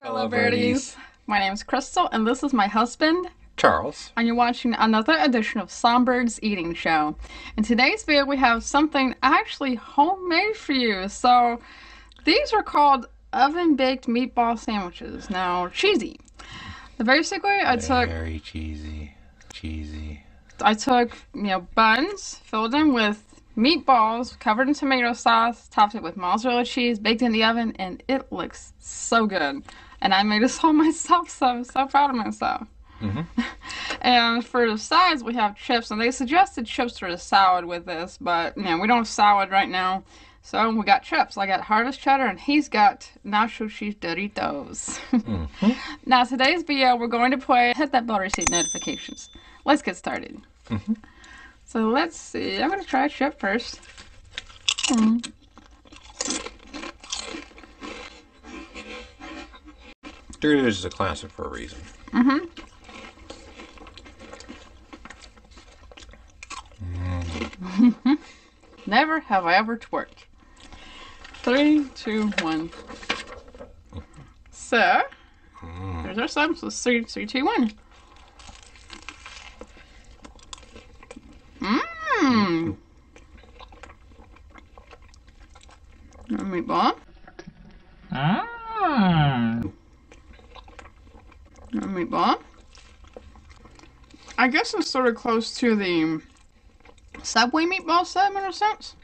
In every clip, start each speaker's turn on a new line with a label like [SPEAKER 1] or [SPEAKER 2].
[SPEAKER 1] Hello birdies. My name is Crystal and this is my husband
[SPEAKER 2] Charles.
[SPEAKER 1] And you're watching another edition of SongByrd's Eating Show. In today's video we have something actually homemade for you. So these are called oven baked meatball sandwiches. Now cheesy. Basically I took
[SPEAKER 2] very cheesy.
[SPEAKER 1] I took buns, filled them with meatballs, covered in tomato sauce, topped it with mozzarella cheese, baked in the oven, and it looks so good. And I made this all myself, so I'm so proud of myself. And for the sides, we have chips, and they suggested chips for the salad with this, but we don't have salad right now, so we got chips. I got harvest cheddar, and he's got nacho cheese Doritos. Now, today's video, we're going to hit that bell receipt notifications. Let's get started. So let's see. I'm going to try a chip first.
[SPEAKER 2] Doritos is a classic for a reason.
[SPEAKER 1] Never have I ever twerked. 3, 2, 1. So, there's our sub. So 3, 2, 1. Meatball. Meatball. I guess it's sort of close to the Subway meatball segment in a sense.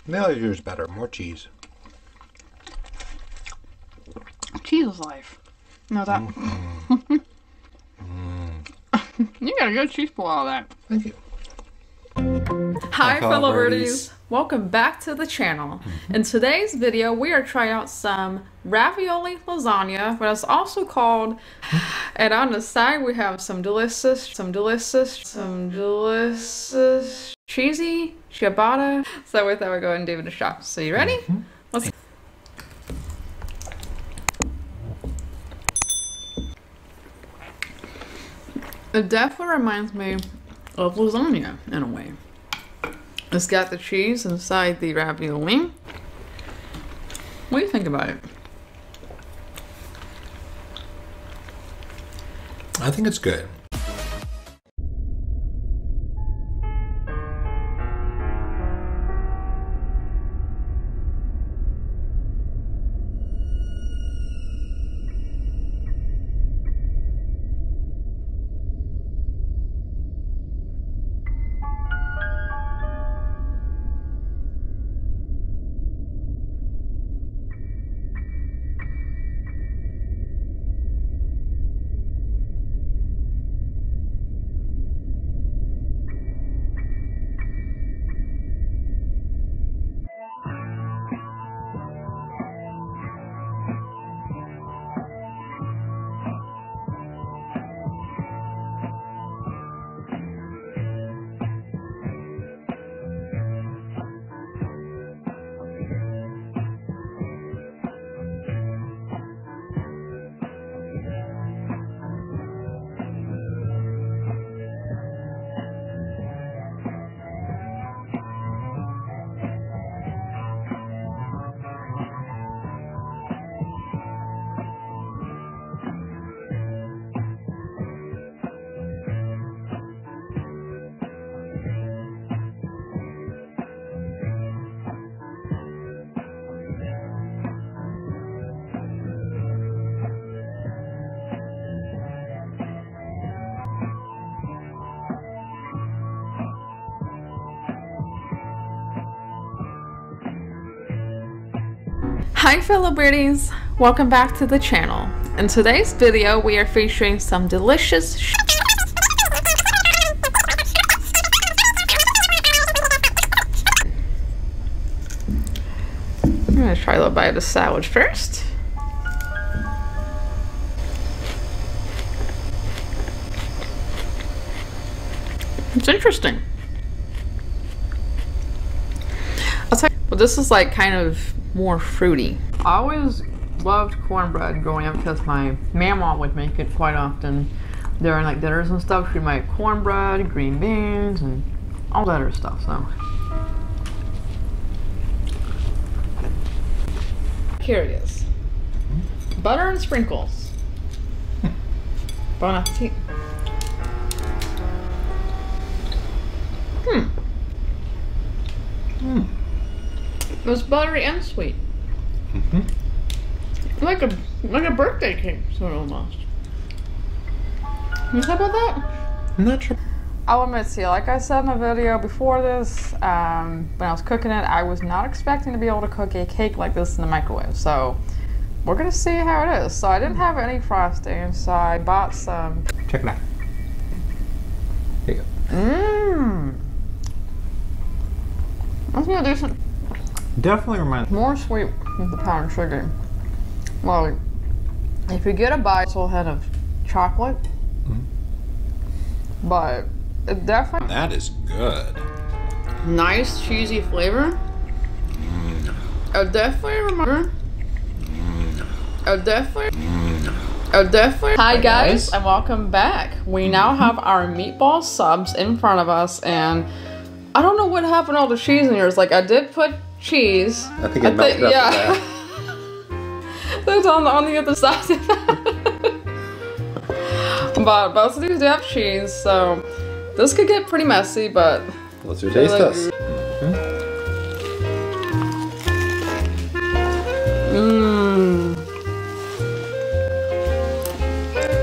[SPEAKER 2] The other is better. More cheese.
[SPEAKER 1] Cheese is life. No, that. You got a good cheese pull out of that.
[SPEAKER 2] Thank you.
[SPEAKER 1] Hi fellow birdies. Welcome back to the channel. In today's video we are trying out some ravioli lasagna, but it's also called, and on the side we have some delicious cheesy ciabatta. So we thought we'd go ahead and give it a shot. So you ready? Let's. It definitely reminds me of lasagna in a way. It's got the cheese inside the ravioli. What do you think about it?
[SPEAKER 2] I think it's good.
[SPEAKER 1] Hi fellow birdies, welcome back to the channel. In today's video we are featuring some delicious I'm gonna try a little bite of the salad first. It's interesting. I'll tell you, well, this is like kind of more fruity. I always loved cornbread growing up because my mama would make it quite often during like dinners and stuff. She'd make cornbread, green beans, and all that other stuff. So curious. Butter and sprinkles. Bon appetit. It was buttery and sweet. Like a birthday cake, sort of almost. You talk about that?
[SPEAKER 2] I'm not sure.
[SPEAKER 1] I'll admit to you, like I said in the video before this, when I was cooking it, I was not expecting to be able to cook a cake like this in the microwave. So we're gonna see how it is. So I didn't have any frosting, so I bought some.
[SPEAKER 2] Check it out. Here you go.
[SPEAKER 1] Mmm. That's gonna do some.
[SPEAKER 2] Definitely reminds me.
[SPEAKER 1] More sweet with the powdered sugar. Well, if you get a bite, it's a head of chocolate, but it definitely
[SPEAKER 2] That is good.
[SPEAKER 1] nice cheesy flavor. It definitely remember. It definitely. Hi guys, and welcome back. We now have our meatball subs in front of us, and I don't know what happened to all the cheese in yours. Like I did put cheese.
[SPEAKER 2] I think it melted up.
[SPEAKER 1] Yeah. That's on the other side. But both of these do have cheese, so this could get pretty messy, but
[SPEAKER 2] Let's do taste test.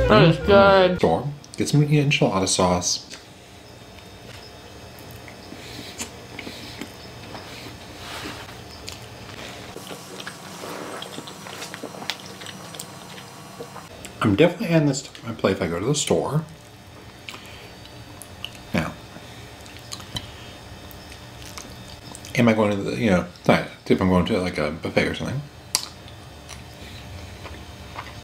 [SPEAKER 1] That is good.
[SPEAKER 2] Store. Get some enchilada sauce. I'm definitely adding this to my plate if I go to the store. Now, am I going to the, if I'm going to like a buffet or something,